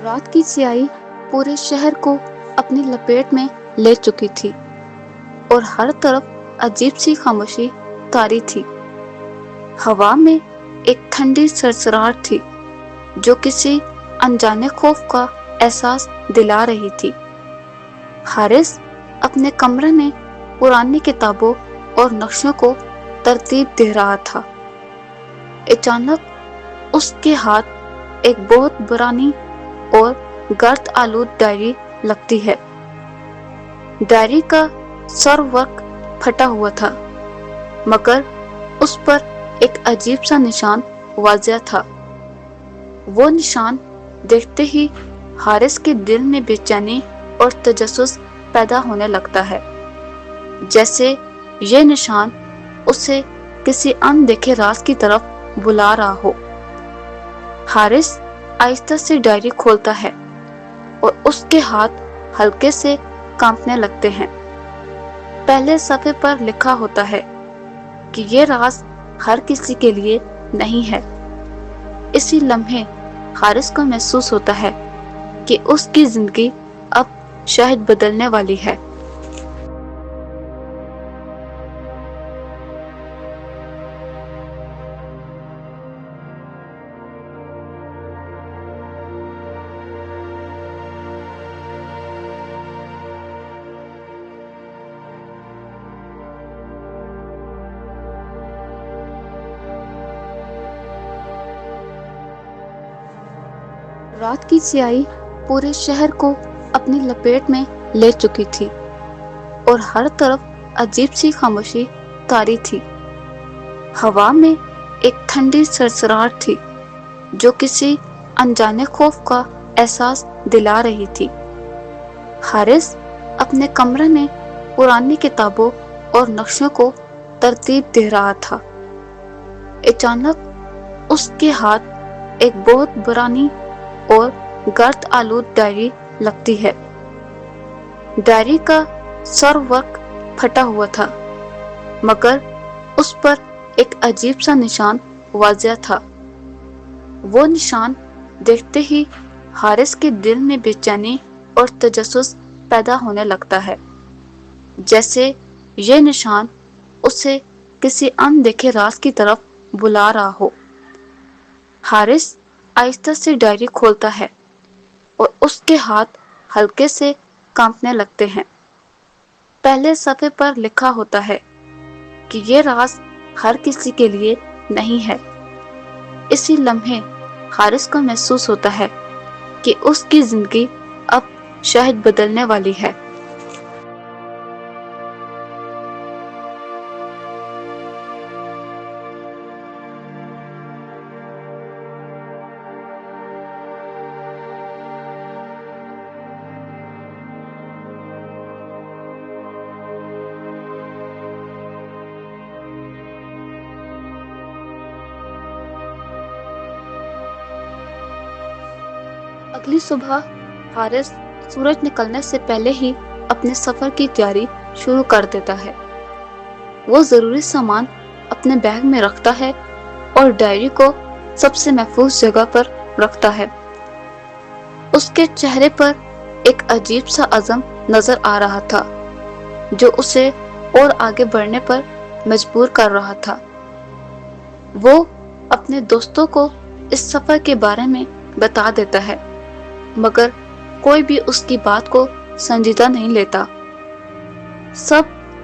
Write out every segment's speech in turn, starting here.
رات کی سیاہی پورے شہر کو اپنی لپیٹ میں لے چکی تھی اور ہر طرف عجیب سی خاموشی طاری تھی۔ ہوا میں ایک ٹھنڈی سرسراہٹ تھی جو کسی انجانے خوف کا احساس دلا رہی تھی۔ حارث اپنے کمرے میں پرانی کتابوں اور نقشوں کو ترتیب دے رہا تھا۔ اچانک اس کے ہاتھ ایک بہت پرانی اور گرد آلود ڈائری لگتی ہے۔ ڈائری کا سر ورق پھٹا ہوا تھا مگر اس پر ایک عجیب سا نشان واضح تھا۔ وہ نشان دیکھتے ہی حارث کے دل میں بے چینی اور تجسس پیدا ہونے لگتا ہے، جیسے یہ نشان اسے کسی اندیکھے راز کی طرف بلا رہا ہو۔ حارث آہستہ سے ڈائری کھولتا ہے اور اس کے ہاتھ ہلکے سے کانپنے لگتے ہیں۔ پہلے صفحے پر لکھا ہوتا ہے کہ یہ راز ہر کسی کے لیے نہیں ہے۔ اسی لمحے حارث کو محسوس ہوتا ہے کہ اس کی زندگی اب شاید بدلنے والی ہے۔ رات کی سیاہی پورے شہر کو اپنی لپیٹ میں لے چکی تھی اور ہر طرف عجیب سی خاموشی طاری تھی۔ ہوا میں ایک ٹھنڈی سرسراہٹ تھی جو کسی انجانے خوف کا احساس دلا رہی تھی۔ حارث اپنے کمرے میں پرانی کتابوں اور نقشوں کو ترتیب دے رہا تھا۔ اچانک اس کے ہاتھ ایک بہت پرانی اور گرد آلود ڈائری لگتی ہے۔ ڈائری کا سر ورق پھٹا ہوا تھا مگر اس پر ایک عجیب سا نشان واضح تھا۔ وہ نشان دیکھتے ہی حارث کے دل میں بے چینی اور تجسس پیدا ہونے لگتا ہے، جیسے یہ نشان اسے کسی اندیکھے راز کی طرف بلا رہا ہو۔ حارث آہستہ سے ڈائری کھولتا ہے اور اس کے ہاتھ ہلکے سے کانپنے لگتے ہیں۔ پہلے صفحے پر لکھا ہوتا ہے کہ یہ راز ہر کسی کے لیے نہیں ہے۔ اسی لمحے حارث کو محسوس ہوتا ہے کہ اس کی زندگی اب شاید بدلنے والی ہے۔ اگلی صبح حارث سورج نکلنے سے پہلے ہی اپنے سفر کی تیاری شروع کر دیتا ہے۔ وہ ضروری سامان اپنے بیگ میں رکھتا ہے اور ڈائری کو سب سے محفوظ جگہ پر رکھتا ہے۔ اس کے چہرے پر ایک عجیب سا عزم نظر آ رہا تھا جو اسے اور آگے بڑھنے پر مجبور کر رہا تھا۔ وہ اپنے دوستوں کو اس سفر کے بارے میں بتا دیتا ہے مگر کوئی بھی اس کی بات کو سنجیدہ نہیں لیتا۔ سب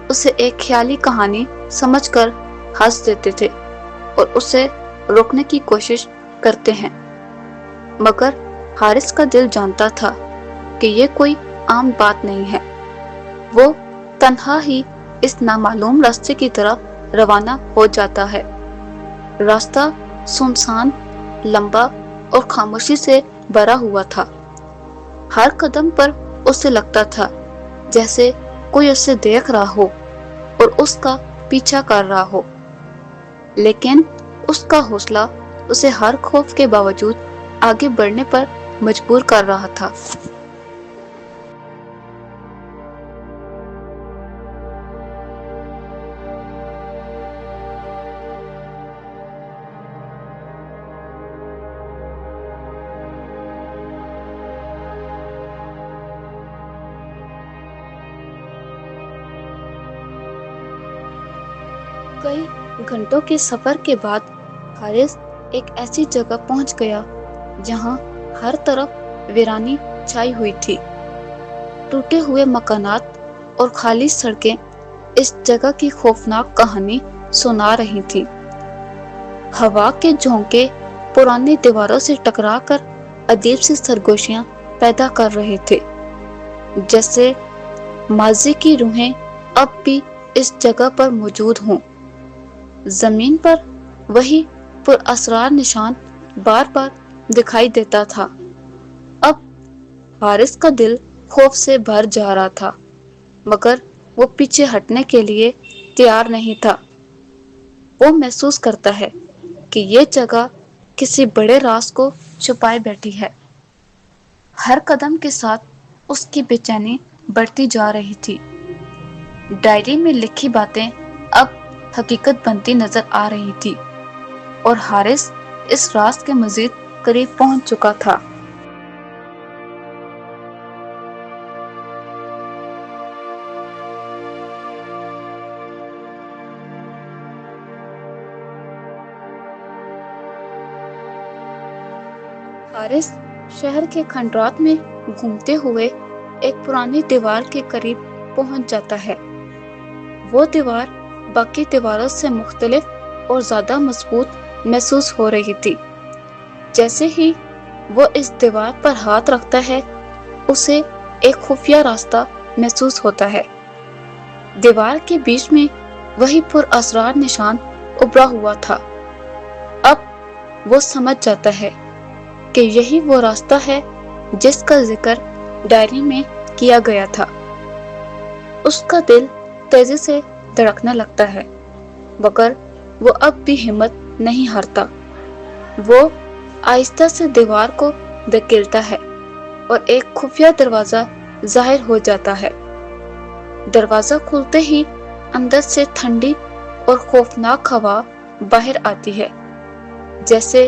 اسے ایک خیالی کہانی سمجھ کر ہنس دیتے تھے اور اسے روکنے کی کوشش کرتے ہیں، مگر حارث کا دل جانتا تھا کہ یہ کوئی عام بات نہیں ہے۔ وہ تنہا ہی اس نامعلوم راستے کی طرف روانہ ہو جاتا ہے۔ راستہ سنسان، لمبا اور خاموشی سے بھرا ہوا تھا۔ ہر قدم پر اسے لگتا تھا جیسے کوئی اسے دیکھ رہا ہو اور اس کا پیچھا کر رہا ہو، لیکن اس کا حوصلہ اسے ہر خوف کے باوجود آگے بڑھنے پر مجبور کر رہا تھا۔ کئی گھنٹوں کے سفر کے بعد حارث ایک ایسی جگہ پہنچ گیا جہاں ہر طرف ویرانی چھائی ہوئی تھی۔ ٹوٹے ہوئے مکانات اور خالی سڑکیں اس جگہ کی خوفناک کہانی سنا رہی تھی۔ ہوا کے جھونکے پرانی دیواروں سے ٹکرا کر عجیب سی سرگوشیاں پیدا کر رہے تھے، جیسے ماضی کی روحیں اب بھی اس جگہ پر موجود ہوں۔ زمین پر وہی پر اسرار نشان بار بار دکھائی دیتا تھا۔ اب حارث کا دل خوف سے بھر جا رہا تھا، مگر وہ پیچھے ہٹنے کے لیے تیار نہیں تھا۔ وہ محسوس کرتا ہے کہ یہ جگہ کسی بڑے راز کو چھپائے بیٹھی ہے۔ ہر قدم کے ساتھ اس کی بے چینی بڑھتی جا رہی تھی۔ ڈائری میں لکھی باتیں اب حقیقت بنتی نظر آ رہی تھی اور حارث اس راز کے مزید قریب پہنچ چکا تھا۔ حارث شہر کے کھنڈرات میں گھومتے ہوئے ایک پرانی دیوار کے قریب پہنچ جاتا ہے۔ وہ دیوار باقی دیواروں سے مختلف اور زیادہ مضبوط محسوس ہو رہی تھی۔ جیسے ہی وہ اس دیوار پر ہاتھ رکھتا ہے، اسے ایک خفیہ راستہ محسوس ہوتا ہے۔ دیوار کے بیچ میں وہی پر اسرار نشان ابھرا ہوا تھا۔ اب وہ سمجھ جاتا ہے کہ یہی وہ راستہ ہے جس کا ذکر ڈائری میں کیا گیا تھا۔ اس کا دل تیزی سے دھڑکنے لگتا ہے، مگر وہ اب بھی ہمت نہیں ہارتا۔ وہ آہستہ سے دیوار کو دھکیلتا ہے اور ایک خفیہ دروازہ ظاہر ہو جاتا ہے۔ دروازہ کھلتے ہی اندر سے ٹھنڈی اور خوفناک ہوا باہر آتی ہے، جیسے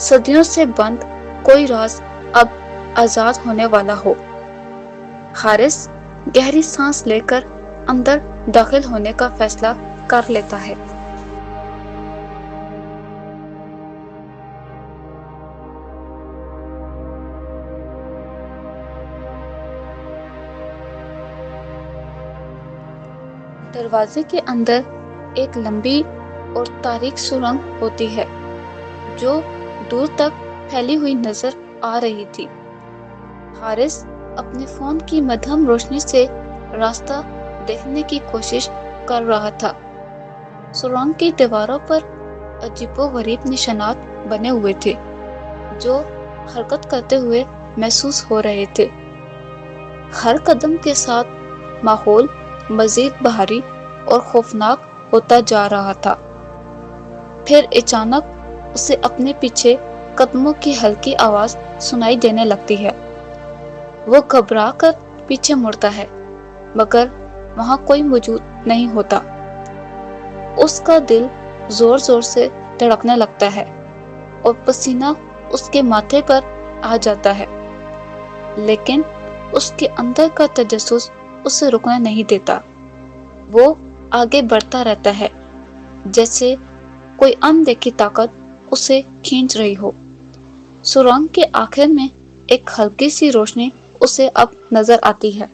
صدیوں سے بند کوئی راز اب آزاد ہونے والا ہو۔ حارث گہری سانس لے کر اندر داخل ہونے کا فیصلہ کر لیتا ہے۔ دروازے کے اندر ایک لمبی اور تاریک سرنگ ہوتی ہے جو دور تک پھیلی ہوئی نظر آ رہی تھی۔ حارث اپنے فون کی مدھم روشنی سے راستہ دیکھنے کی کوشش کر رہا تھا۔ سرنگ کی دیواروں پر عجیب و غریب نشانات بنے ہوئے تھے جو حرکت کرتے ہوئے محسوس ہو رہے تھے۔ ہر قدم کے ساتھ ماحول مزید بھاری اور خوفناک ہوتا جا رہا تھا۔ پھر اچانک اسے اپنے پیچھے قدموں کی ہلکی آواز سنائی دینے لگتی ہے۔ وہ گھبرا کر پیچھے مڑتا ہے، مگر وہاں کوئی موجود نہیں ہوتا۔ اس کا دل زور زور سے دھڑکنے لگتا ہے اور پسینہ اس کے ماتھے پر آ جاتا ہے، لیکن اس کے اندر کا تجسس اسے رکنے نہیں دیتا۔ وہ آگے بڑھتا رہتا ہے، جیسے کوئی اندیکھی طاقت اسے کھینچ رہی ہو۔ سرنگ کے آخر میں ایک ہلکی سی روشنی اسے اب نظر آتی ہے۔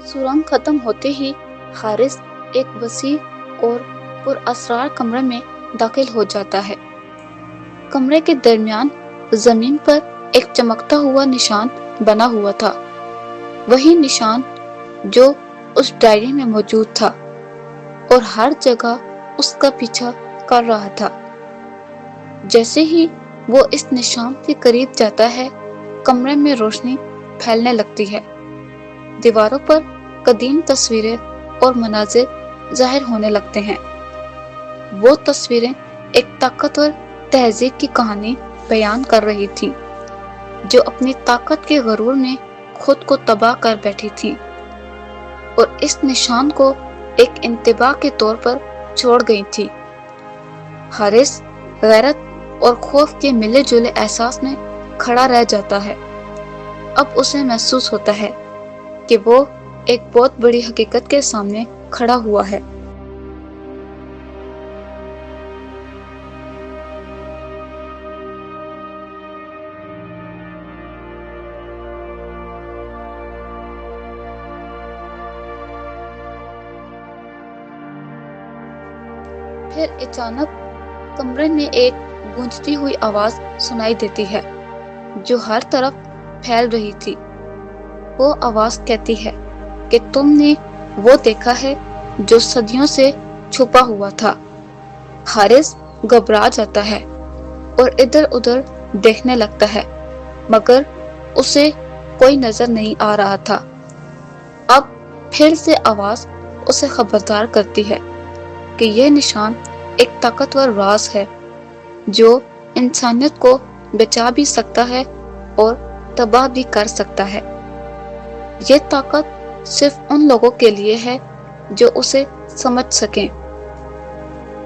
سرنگ ختم ہوتے ہی حارث ایک وسیع اور پر اسرار کمرے میں داخل ہو جاتا ہے۔ کمرے کے درمیان زمین پر ایک چمکتا ہوا نشان بنا ہوا تھا، وہی نشان جو اس ڈائری میں موجود تھا اور ہر جگہ اس کا پیچھا کر رہا تھا۔ جیسے ہی وہ اس نشان کے قریب جاتا ہے، کمرے میں روشنی پھیلنے لگتی ہے۔ دیواروں پر قدیم تصویریں اور مناظر ظاہر ہونے لگتے ہیں۔ وہ تصویریں ایک طاقتور تہذیب کی کہانی بیان کر رہی تھیں جو اپنی طاقت کے غرور میں خود کو تباہ کر بیٹھی تھی، اور اس نشان کو ایک انتباہ کے طور پر چھوڑ گئی تھی۔ حارث غیرت اور خوف کے ملے جلے احساس میں کھڑا رہ جاتا ہے۔ اب اسے محسوس ہوتا ہے کہ وہ ایک بہت بڑی حقیقت کے سامنے کھڑا ہوا ہے۔ پھر اچانک کمرے میں ایک گونجتی ہوئی آواز سنائی دیتی ہے جو ہر طرف پھیل رہی تھی۔ وہ آواز کہتی ہے کہ تم نے وہ دیکھا ہے جو صدیوں سے چھپا ہوا تھا۔ حارث گھبرا جاتا ہے اور ادھر ادھر دیکھنے لگتا ہے، مگر اسے کوئی نظر نہیں آ رہا تھا۔ اب پھر سے آواز اسے خبردار کرتی ہے کہ یہ نشان ایک طاقتور راز ہے جو انسانیت کو بچا بھی سکتا ہے اور تباہ بھی کر سکتا ہے۔ یہ طاقت صرف ان لوگوں کے لیے ہے جو اسے سمجھ سکیں۔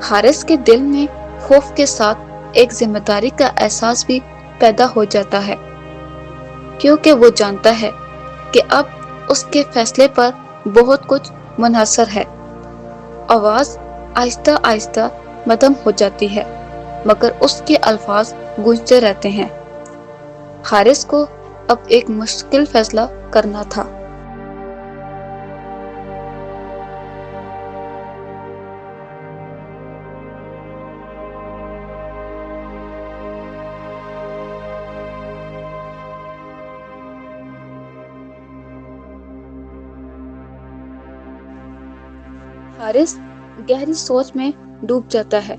حارث کے دل میں خوف کے ساتھ ایک ذمہ داری کا احساس بھی پیدا ہو جاتا ہے، کیونکہ وہ جانتا ہے کہ اب اس کے فیصلے پر بہت کچھ منحصر ہے۔ آواز آہستہ آہستہ مدھم ہو جاتی ہے، مگر اس کے الفاظ گونجتے رہتے ہیں۔ حارث کو اب ایک مشکل فیصلہ کرنا تھا۔ حارث گہری سوچ میں ڈوب جاتا ہے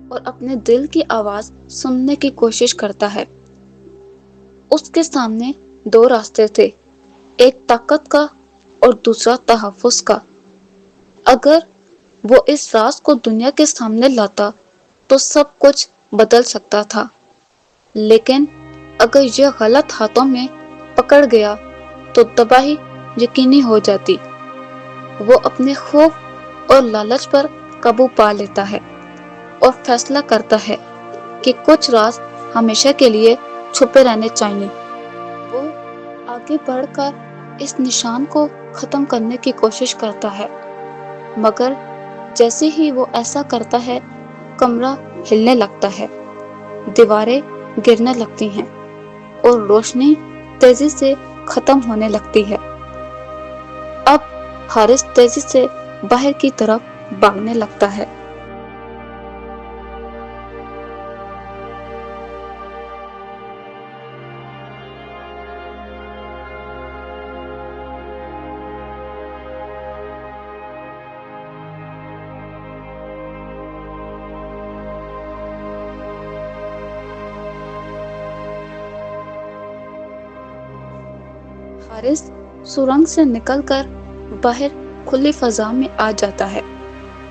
اور اپنے دل کی آواز سننے کی کوشش کرتا ہے۔ اس کے سامنے دو راستے تھے، ایک طاقت کا اور دوسرا تحفظ کا۔ اگر وہ اس راز کو دنیا کے سامنے لاتا تو سب کچھ بدل سکتا تھا، لیکن اگر یہ غلط ہاتھوں میں پکڑ گیا تو تباہی یقینی ہو جاتی۔ وہ اپنے خوف اور لالچ پر قابو پا لیتا ہے اور فیصلہ کرتا ہے کہ کچھ راز ہمیشہ کے لیے چھپے رہنے چاہیے۔ وہ آگے بڑھ کر اس نشان کو ختم کرنے کی کوشش کرتا ہے، مگر جیسے ہی وہ ایسا کرتا ہے کمرہ ہلنے لگتا ہے، دیواریں گرنے لگتی ہیں اور روشنی تیزی سے ختم ہونے لگتی ہے۔ اب حارث تیزی سے باہر کی طرف بھاگنے لگتا ہے۔ حارث سرنگ سے نکل کر باہر کھلی فضا میں آ جاتا ہے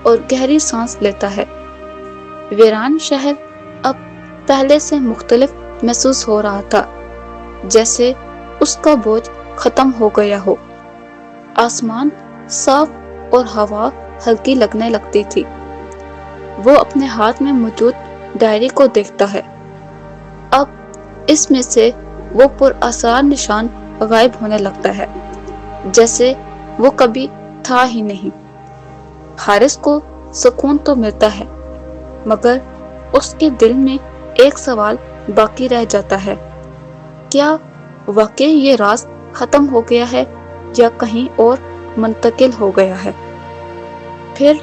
اور گہری سانس لیتا ہے۔ ویران شہر اب پہلے سے مختلف محسوس ہو رہا تھا، جیسے اس کا بوجھ ختم ہو گیا ہو۔ آسمان صاف اور ہوا ہلکی لگنے لگتی تھی۔ وہ اپنے ہاتھ میں موجود ڈائری کو دیکھتا ہے۔ اب اس میں سے وہ پراسرار نشان غائب ہونے لگتا ہے، جیسے وہ کبھی تھا ہی نہیں۔ حارث کو سکون تو ملتا ہے، مگر اس کے دل میں ایک سوال باقی رہ جاتا ہے، کیا واقعی یہ راز ختم ہو گیا ہے یا کہیں اور منتقل ہو گیا ہے؟ پھر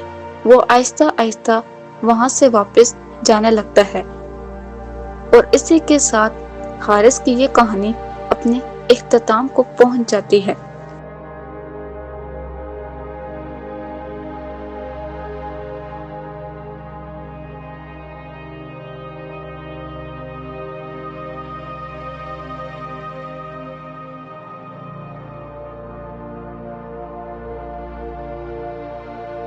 وہ آہستہ آہستہ وہاں سے واپس جانے لگتا ہے، اور اسی کے ساتھ حارث کی یہ کہانی اپنے اختتام کو پہنچ جاتی ہے۔